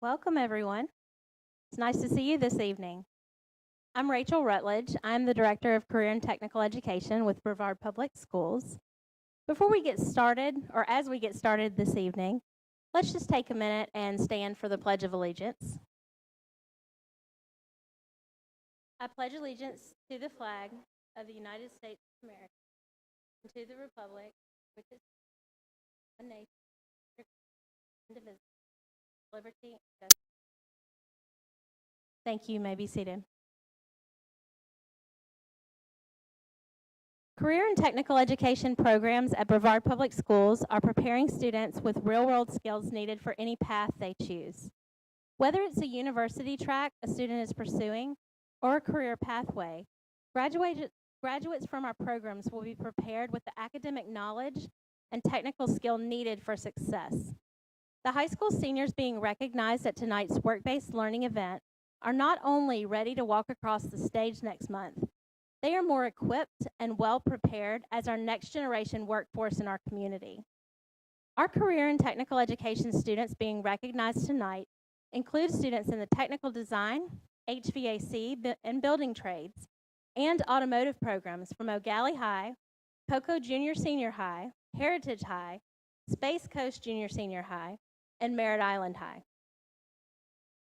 Welcome, everyone. It's nice to see you this evening. I'm Rachel Rutledge. I'm the Director of Career and Technical Education with Brevard Public Schools. Before we get started, or as we get started this evening, let's just take a minute and stand for the Pledge of Allegiance. I pledge allegiance to the flag of the United States of America and to the republic which is one nation, indivisible, liberty and justice. Thank you. You may be seated. Career and technical education programs at Brevard Public Schools are preparing students with real-world skills needed for any path they choose. Whether it's a university track a student is pursuing or a career pathway, graduates from our programs will be prepared with the academic knowledge and technical skill needed for success. The high school seniors being recognized at tonight's work-based learning event are not only ready to walk across the stage next month, they are more equipped and well prepared as our next generation workforce in our community. Our career and technical education students being recognized tonight include students in the technical design, HVAC, and building trades, and automotive programs from O'Galley High, Cocoa Junior Senior High, Heritage High, Space Coast Junior Senior High, and Merritt Island High.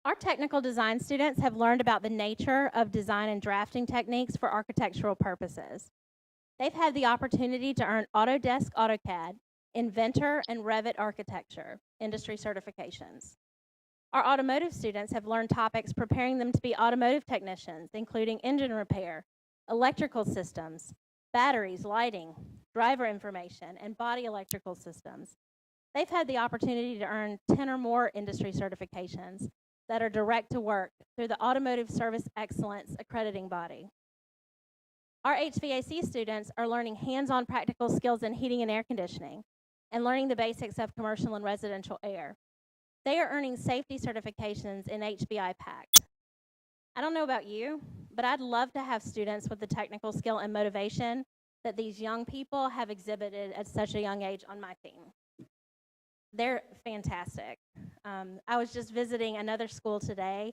Our technical design students have learned about the nature of design and drafting techniques for architectural purposes. They've had the opportunity to earn Autodesk AutoCAD, Inventor, and Revit Architecture industry certifications. Our automotive students have learned topics preparing them to be automotive technicians, including engine repair, electrical systems, batteries, lighting, driver information, and body electrical systems. They've had the opportunity to earn 10 or more industry certifications that are direct to work through the Automotive Service Excellence accrediting body. Our HVAC students are learning hands-on practical skills in heating and air conditioning and learning the basics of commercial and residential air. They are earning safety certifications in HBI PACT. I don't know about you, but I'd love to have students with the technical skill and motivation that these young people have exhibited at such a young age on my team. They're fantastic. I was just visiting another school today,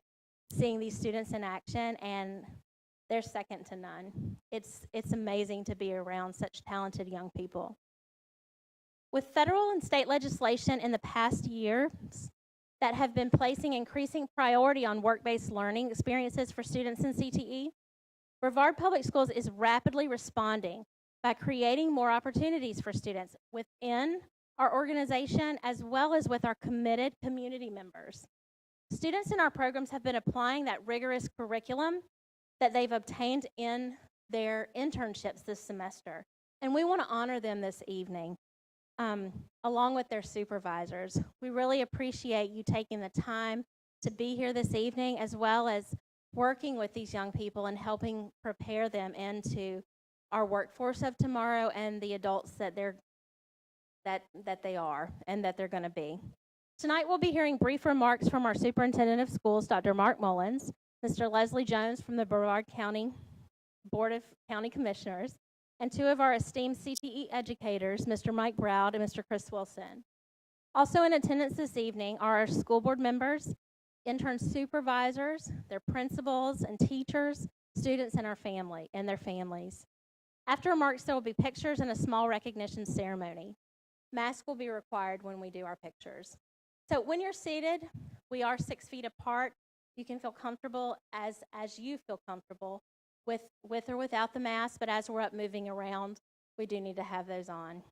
seeing these students in action, and they're second to none. It's amazing to be around such talented young people. With federal and state legislation in the past years that have been placing increasing priority on work-based learning experiences for students in CTE, Brevard Public Schools is rapidly responding by creating more opportunities for students within our organization, as well as with our committed community members. Students in our programs have been applying that rigorous curriculum that they've obtained in their internships this semester. And we want to honor them this evening, along with their supervisors. We really appreciate you taking the time to be here this evening, as well as working with these young people and helping prepare them into our workforce of tomorrow and the adults that they are and that they're going to be. Tonight we'll be hearing brief remarks from our Superintendent of Schools, Dr. Mark Mullins, Mr. Leslie Jones from the Brevard County Board of County Commissioners, and two of our esteemed CTE educators, Mr. Mike Browd and Mr. Chris Wilson. Also in attendance this evening are our school board members, intern supervisors, their principals and teachers, students, and their families. After remarks, there will be pictures and a small recognition ceremony. Masks will be required when we do our pictures. So when you're seated, we are 6 feet apart. You can feel comfortable as you feel comfortable with or without the mask, but as we're up moving around, we do need to have those on.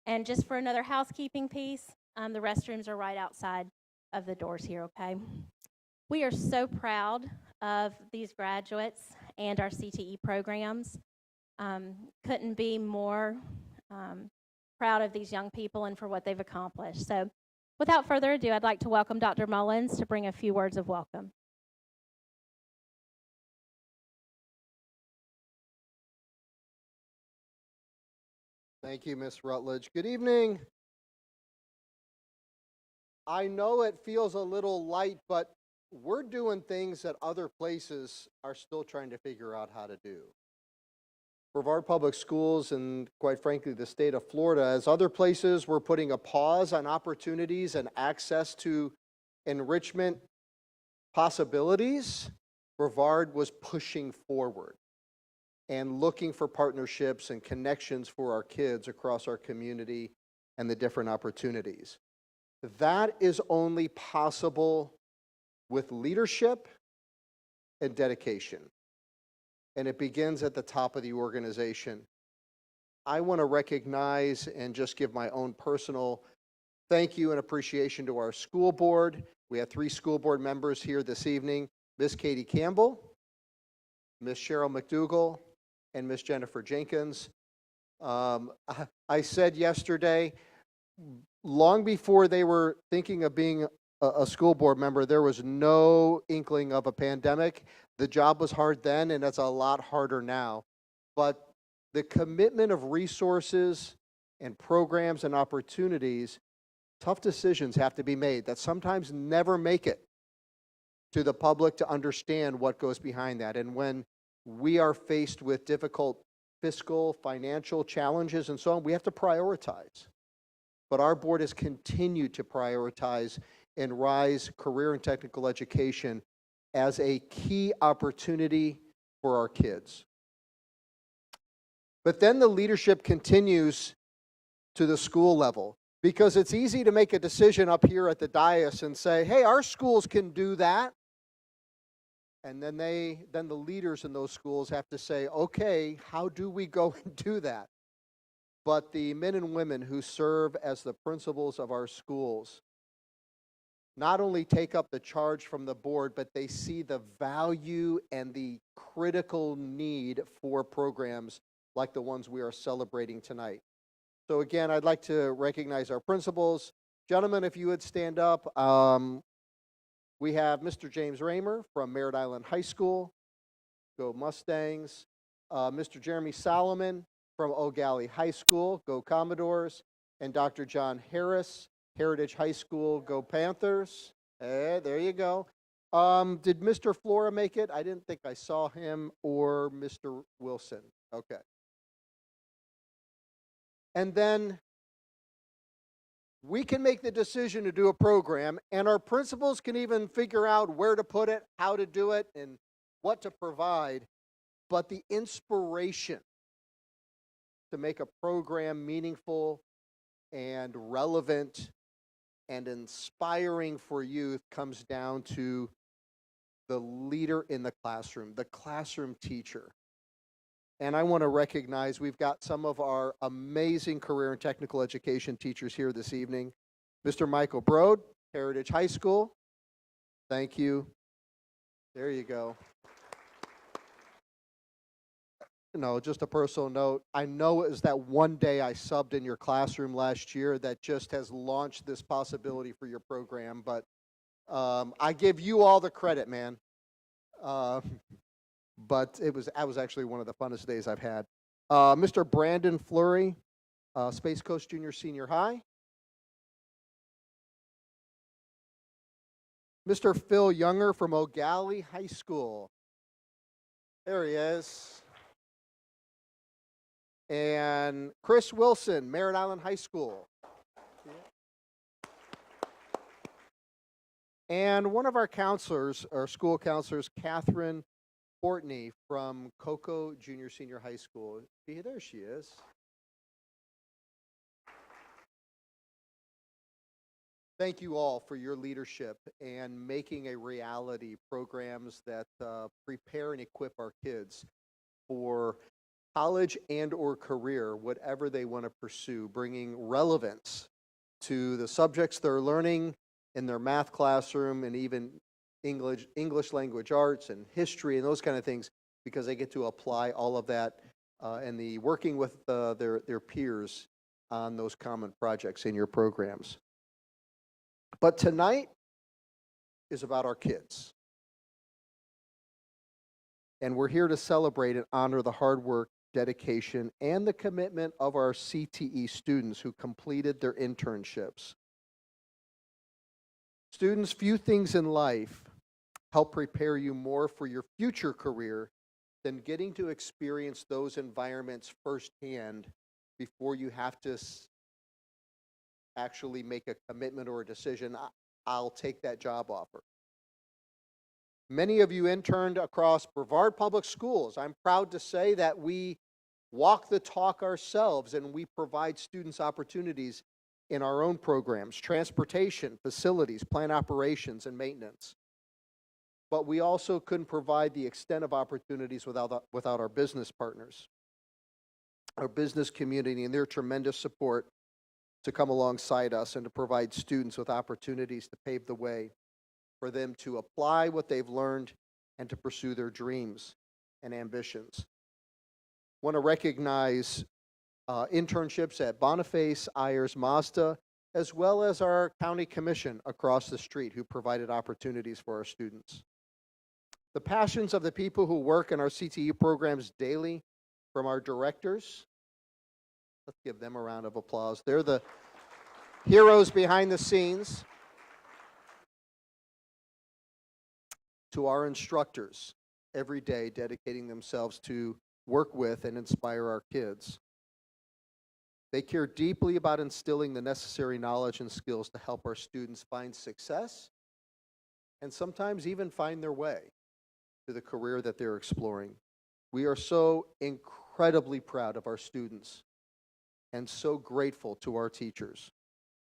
And just for another housekeeping piece, the restrooms are right outside of the doors here, okay? We are so proud of these graduates and our CTE programs. Couldn't be more proud of these young people and for what they've accomplished. So without further ado, I'd like to welcome Dr. Mullins to bring a few words of welcome. Thank you, Ms. Rutledge. Good evening. I know it feels a little light, but we're doing things that other places are still trying to figure out how to do. Brevard Public Schools and, quite frankly, the state of Florida, as other places, we're putting a pause on opportunities and access to enrichment possibilities, Brevard was pushing forward and looking for partnerships and connections for our kids across our community and the different opportunities. That is only possible with leadership and dedication. And it begins at the top of the organization. I want to recognize and just give my own personal thank you and appreciation to our school board. We have 3 school board members here this evening, Miss Katie Campbell, Miss Cheryl McDougall, and Miss Jennifer Jenkins. I said yesterday, long before they were thinking of being a school board member, there was no inkling of a pandemic. The job was hard then, and it's a lot harder now. But the commitment of resources and programs and opportunities, tough decisions have to be made that sometimes never make it to the public to understand what goes behind that. And when we are faced with difficult fiscal, financial challenges and so on, we have to prioritize. But our board has continued to prioritize and rise career and technical education as a key opportunity for our kids. But then the leadership continues to the school level, because it's easy to make a decision up here at the dais and say, hey, our schools can do that. And then the leaders in those schools have to say, okay, how do we go and do that? But the men and women who serve as the principals of our schools not only take up the charge from the board, but they see the value and the critical need for programs like the ones we are celebrating tonight. So again, I'd like to recognize our principals. Gentlemen, if you would stand up. We have Mr. James Raymer from Merritt Island High School. Go Mustangs. Mr. Jeremy Solomon from Eau Gallie High School. Go Commodores. And Dr. John Harris, Heritage High School. Go Panthers. There you go. Did Mr. Flora make it? I didn't think I saw him, or Mr. Wilson. Okay. And then we can make the decision to do a program, and our principals can even figure out where to put it, how to do it, and what to provide. But the inspiration to make a program meaningful and relevant and inspiring for youth comes down to the leader in the classroom teacher. And I want to recognize we've got some of our amazing career and technical education teachers here this evening. Mr. Michael Brode, Heritage High School. Thank you. There you go. No, just a personal note. I know it was that one day I subbed in your classroom last year that just has launched this possibility for your program, but I give you all the credit, man. But that was actually one of the funnest days I've had. Mr. Brandon Fleury, Space Coast Junior Senior High. Mr. Phil Younger from Eau Gallie High School. There he is. And Chris Wilson, Merritt Island High School. And one of our counselors, our school counselors, Catherine Fortney from Cocoa Junior Senior High School. There she is. Thank you all for your leadership and making a reality programs that prepare and equip our kids for college and or career, whatever they want to pursue, bringing relevance to the subjects they're learning in their math classroom and even English language arts and history and those kind of things, because they get to apply all of that and the working with their peers on those common projects in your programs. But tonight is about our kids. And we're here to celebrate and honor the hard work, dedication, and the commitment of our CTE students who completed their internships. Students, few things in life help prepare you more for your future career than getting to experience those environments firsthand before you have to actually make a commitment or a decision. I'll take that job offer. Many of you interned across Brevard Public Schools. I'm proud to say that we walk the talk ourselves and we provide students opportunities in our own programs, transportation, facilities, plant operations, and maintenance. But we also couldn't provide the extent of opportunities without our business partners, our business community, and their tremendous support to come alongside us and to provide students with opportunities to pave the way for them to apply what they've learned and to pursue their dreams and ambitions. I want to recognize internships at Boniface, Ayers, Mazda, as well as our county commission across the street who provided opportunities for our students. The passions of the people who work in our CTE programs daily, from our directors, let's give them a round of applause. They're the heroes behind the scenes. To our instructors, every day dedicating themselves to work with and inspire our kids. They care deeply about instilling the necessary knowledge and skills to help our students find success and sometimes even find their way to the career that they're exploring. We are so incredibly proud of our students and so grateful to our teachers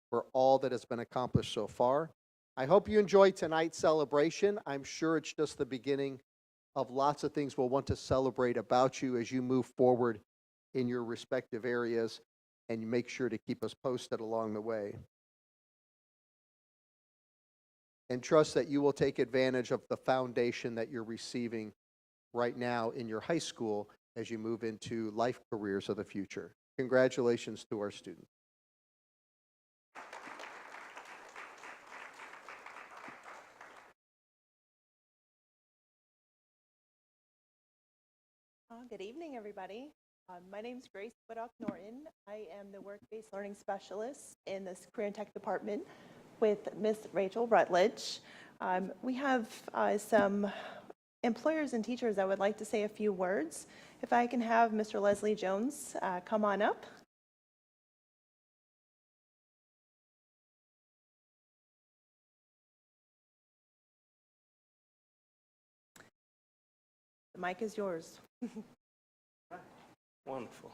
for all that has been accomplished so far. I hope you enjoyed tonight's celebration. I'm sure it's just the beginning of lots of things we'll want to celebrate about you as you move forward in your respective areas, and you make sure to keep us posted along the way. And trust that you will take advantage of the foundation that you're receiving right now in your high school as you move into life careers of the future. Congratulations to our students. Good evening, everybody. My name is Grace Whittock Norton. I am the Work-Based Learning Specialist in this Career and Tech Department with Miss Rachel Rutledge. We have some employers and teachers that would like to say a few words. If I can have Mr. Leslie Jones come on up. The mic is yours. Wonderful.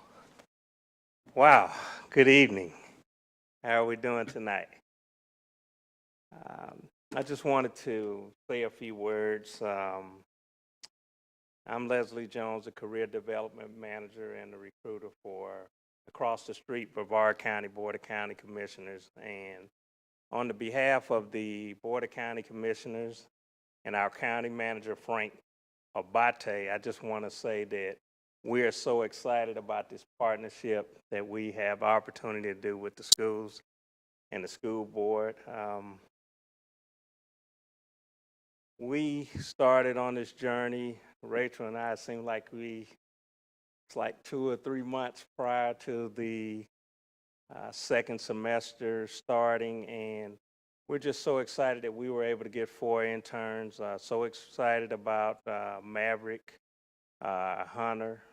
Wow, good evening. How are we doing tonight? I just wanted to say a few words. I'm Leslie Jones, a Career Development Manager and the recruiter for across the street Brevard County Board of County Commissioners. And on the behalf of the Board of County Commissioners and our County Manager, Frank Abate, I just want to say that we are so excited about this partnership that we have opportunity to do with the schools and the school board. We started on this journey, Rachel and I, it seemed like it's like 2 or 3 months prior to the second semester starting, and we're just so excited that we were able to get 4 interns, so excited about Maverick, Hunter,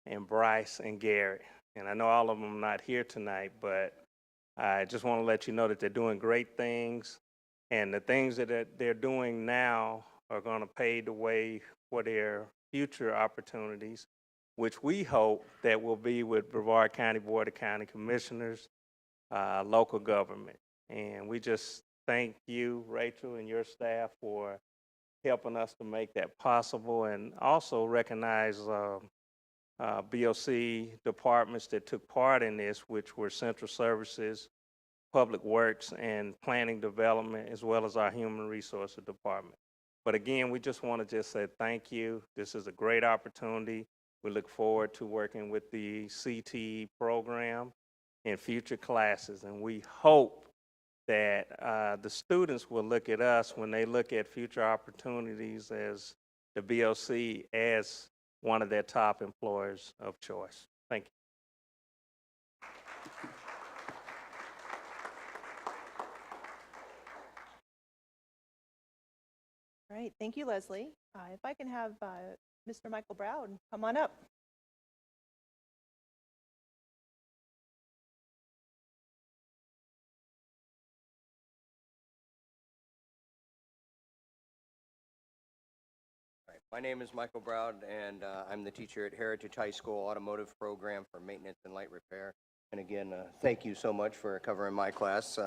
and Bryce and Gary. And I know all of them are not here tonight, but I just want to let you know that they're doing great things. And the things that they're doing now are going to pave the way for their future opportunities, which we hope that will be with Brevard County Board of County Commissioners, local government. And we just thank you, Rachel, and your staff for helping us to make that possible, and also recognize BOC departments that took part in this, which were Central Services, Public Works, and Planning Development, as well as our Human Resources Department. But again, we just want to just say thank you. This is a great opportunity. We look forward to working with the CTE program in future classes, and we hope that the students will look at us when they look at future opportunities as the BOC as one of their top employers of choice. Thank you. All right, thank you, Leslie. If I can have Mr. Michael Brown come on up. My name is Michael Brown, and I'm the teacher at Heritage High School Automotive Program for Maintenance and Light Repair. And again, thank you so much for covering my class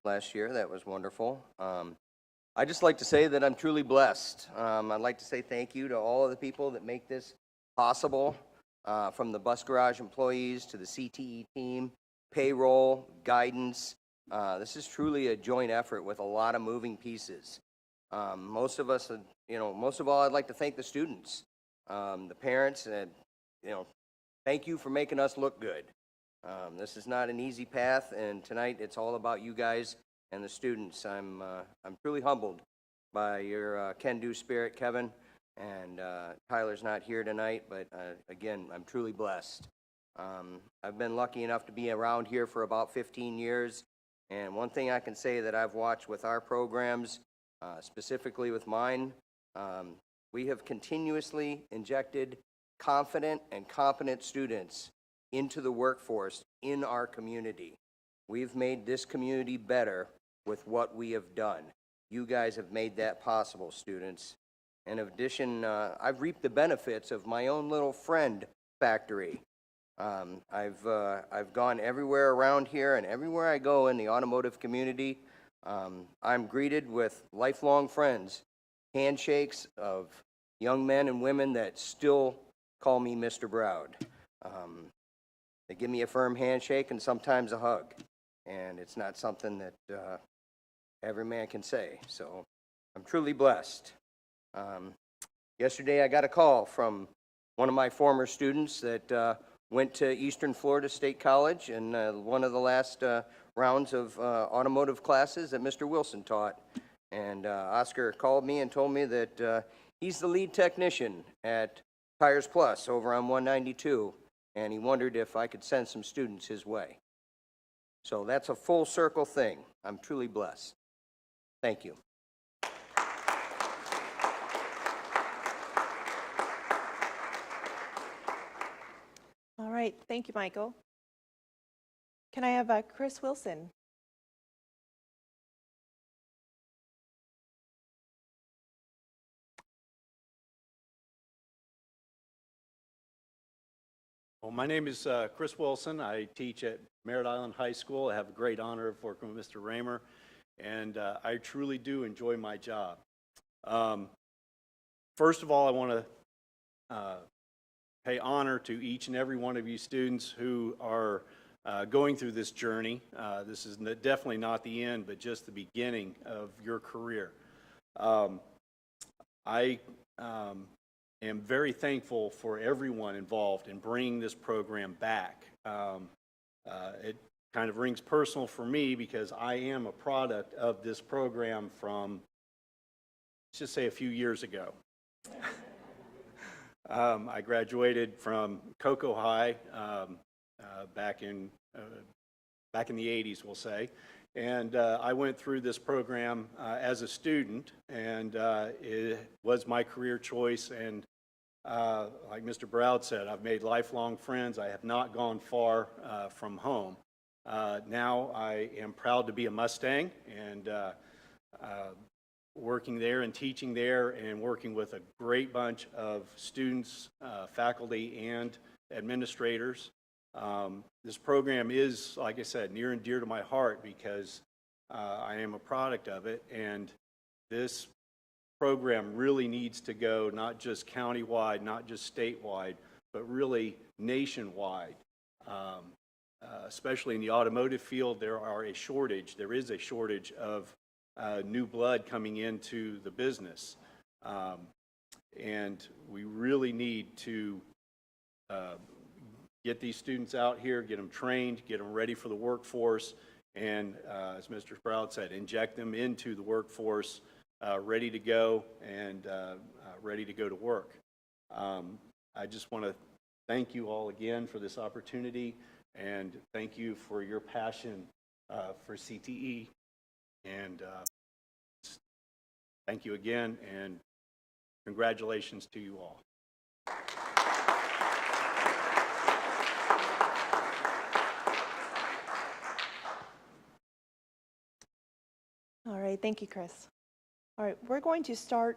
last year. That was wonderful. I'd just like to say that I'm truly blessed. I'd like to say thank you to all of the people that make this possible, from the bus garage employees to the CTE team, payroll, guidance. This is truly a joint effort with a lot of moving pieces. Most of us, most of all, I'd like to thank the students, the parents, and, thank you for making us look good. This is not an easy path, and tonight it's all about you guys and the students. I'm truly humbled by your can-do spirit, Kevin, and Tyler's not here tonight, but again, I'm truly blessed. I've been lucky enough to be around here for about 15 years, and one thing I can say that I've watched with our programs, specifically with mine, we have continuously injected confident and competent students into the workforce in our community. We've made this community better with what we have done. You guys have made that possible, students. In addition, I've reaped the benefits of my own little friend factory. I've gone everywhere around here, and everywhere I go in the automotive community, I'm greeted with lifelong friends, handshakes of young men and women that still call me Mr. Browd. They give me a firm handshake and sometimes a hug, and it's not something that every man can say, so I'm truly blessed. Yesterday I got a call from one of my former students that went to Eastern Florida State College in one of the last rounds of automotive classes that Mr. Wilson taught. And Oscar called me and told me that he's the lead technician at Tires Plus over on 192, and he wondered if I could send some students his way. So that's a full circle thing. I'm truly blessed. Thank you. All right, thank you, Michael. Can I have Chris Wilson? Well, my name is Chris Wilson. I teach at Merritt Island High School. I have a great honor of working with Mr. Raymer, and I truly do enjoy my job. First of all, I want to pay honor to each and every one of you students who are going through this journey. This is definitely not the end, but just the beginning of your career. I am very thankful for everyone involved in bringing this program back. It kind of rings personal for me because I am a product of this program from, let's just say, a few years ago. I graduated from Cocoa High back in the 80s, we'll say, and I went through this program as a student, and it was my career choice. And like Mr. Browd said, I've made lifelong friends. I have not gone far from home. Now I am proud to be a Mustang, and working there and teaching there and working with a great bunch of students, faculty, and administrators. This program is, like I said, near and dear to my heart because I am a product of it, and this program really needs to go not just countywide, not just statewide, but really nationwide. Especially in the automotive field, there is a shortage of new blood coming into the business. And we really need to get these students out here, get them trained, get them ready for the workforce, and as Mr. Sprout said, inject them into the workforce, ready to go and ready to go to work. I just want to thank you all again for this opportunity, and thank you for your passion for CTE. And thank you again, and congratulations to you all. All right, thank you, Chris. All right, we're going to start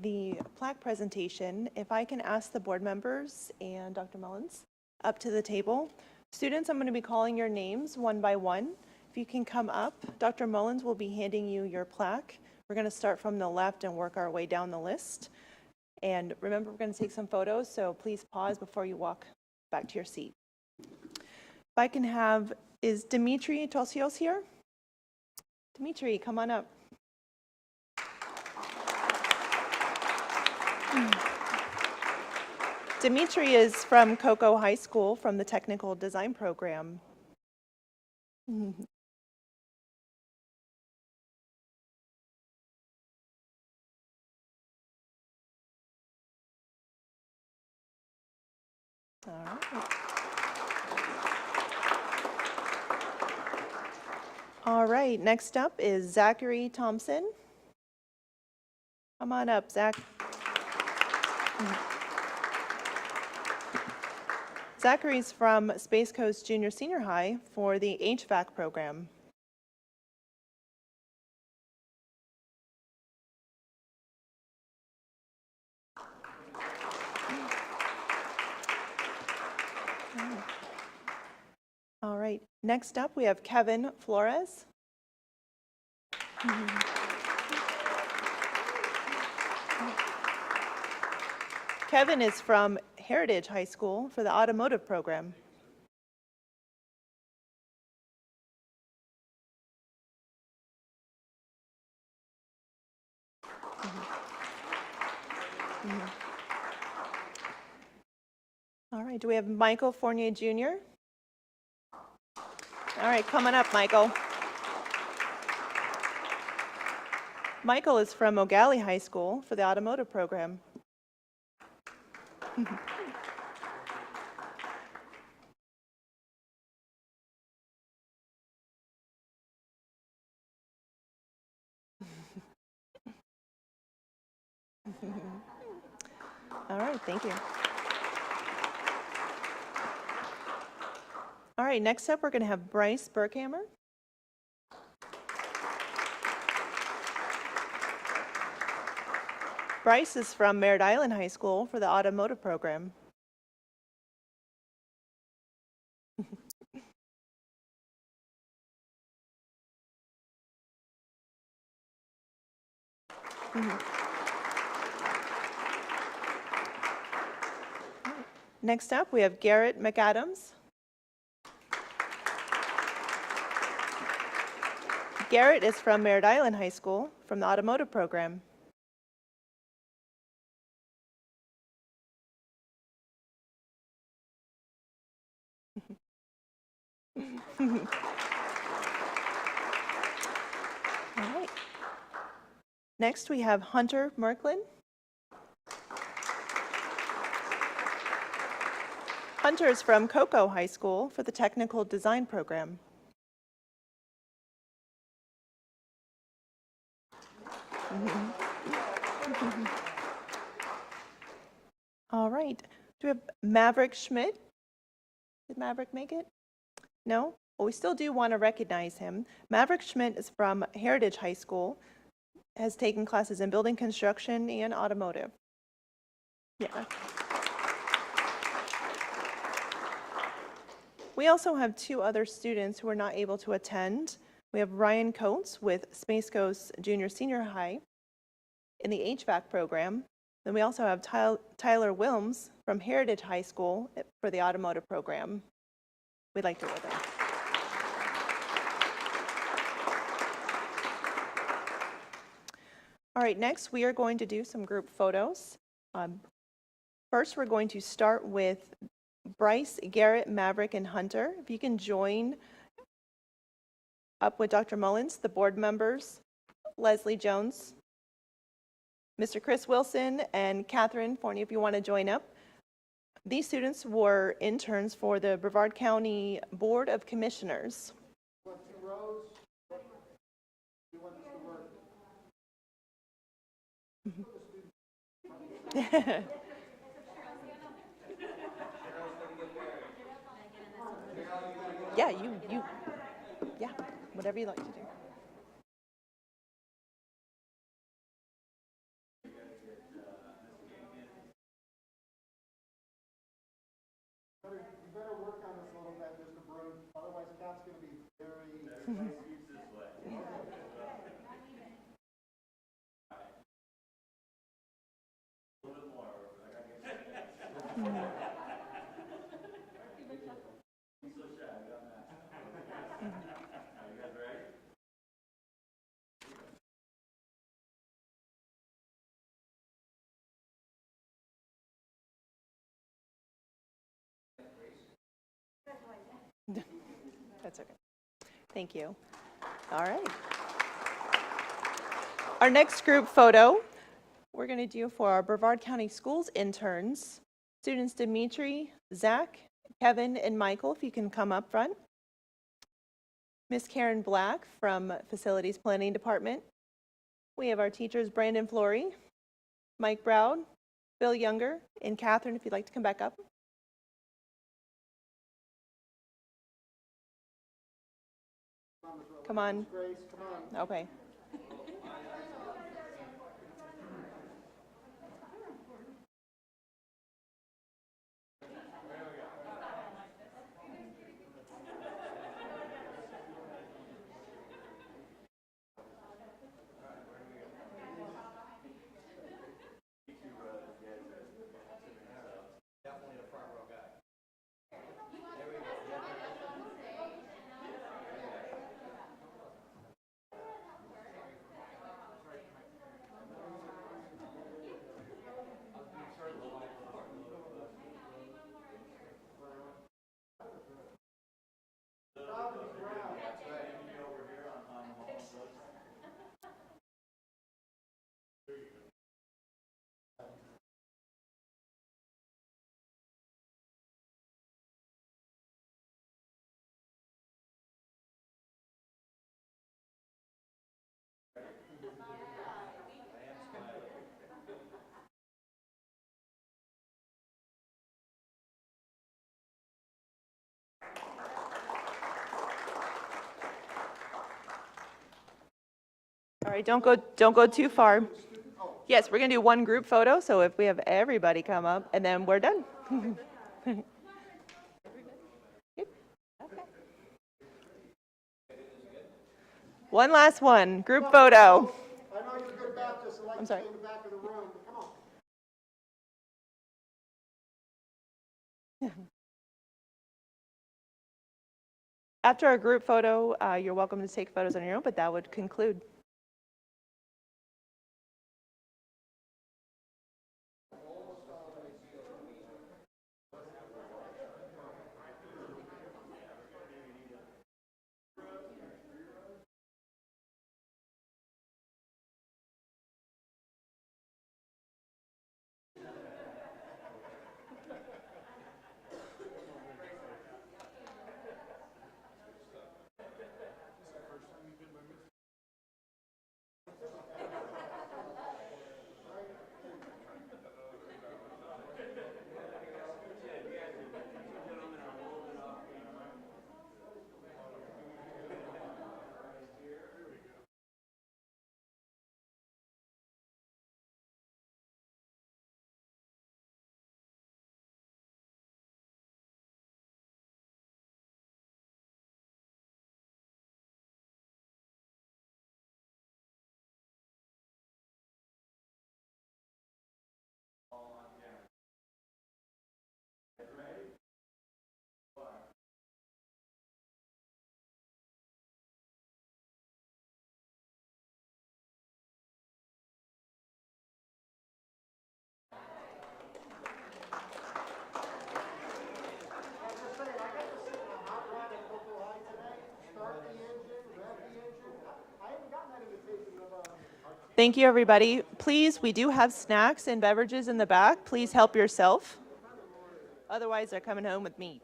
the plaque presentation. If I can ask the board members and Dr. Mullins up to the table. Students, I'm going to be calling your names one by one. If you can come up, Dr. Mullins will be handing you your plaque. We're going to start from the left and work our way down the list. And remember, we're going to take some photos, so please pause before you walk back to your seat. If I can have, is Dimitri Tosios here? Dimitri, come on up. Dimitri is from Cocoa High School from the Technical Design Program. All right. All right, next up is Zachary Thompson. Come on up, Zach. Zachary's from Space Coast Junior Senior High for the HVAC program. All right, next up we have Kevin Flores. Kevin is from Heritage High School for the automotive program. All right, do we have Michael Fournier Jr.? All right, come on up, Michael. Michael is from O'Galley High School for the automotive program. All right, thank you. All right, next up we're going to have Bryce Burkhammer. Bryce is from Merritt Island High School for the automotive program. Next up, we have Garrett McAdams. Garrett is from Merritt Island High School from the automotive program. All right. Next, we have Hunter Merklin. Hunter is from Cocoa High School for the Technical Design Program. All right. Do we have Maverick Schmidt? Did Maverick make it? No? Well, we still do want to recognize him. Maverick Schmidt is from Heritage High School, has taken classes in building construction and automotive. Yeah. We also have two other students who are not able to attend. We have Ryan Coates with Space Coast Junior Senior High in the HVAC program. Then we also have Tyler Wilms from Heritage High School for the automotive program. We'd like to work with. All right, next we are going to do some group photos. First, we're going to start with Bryce, Garrett, Maverick, and Hunter. If you can join up with Dr. Mullins, the board members, Leslie Jones, Mr. Chris Wilson, and Catherine Fournier, if you want to join up. These students were interns for the Brevard County Board of Commissioners. Yeah, yeah, whatever you like to do. That's okay. Thank you. All right. Our next group photo, we're going to do for our Brevard County Schools interns. Students Dimitri, Zach, Kevin, and Michael, if you can come up front. Miss Karen Black from Facilities Planning Department. We have our teachers Brandon Flory, Mike Brown, Bill Younger, and Catherine, if you'd like to come back up. Come on. Okay. All right, don't go too far. Yes, we're going to do one group photo, so if we have everybody come up, and then we're done. Good. Okay. One last one, group photo. I know you're good Baptists, so like I'm to stay sorry. in the back of the room. Come on. After our group photo, you're welcome to take photos on your own, but that would conclude. Thank you, everybody. Please, we do have snacks and beverages in the back. Please help yourself. Otherwise, they're coming home with me.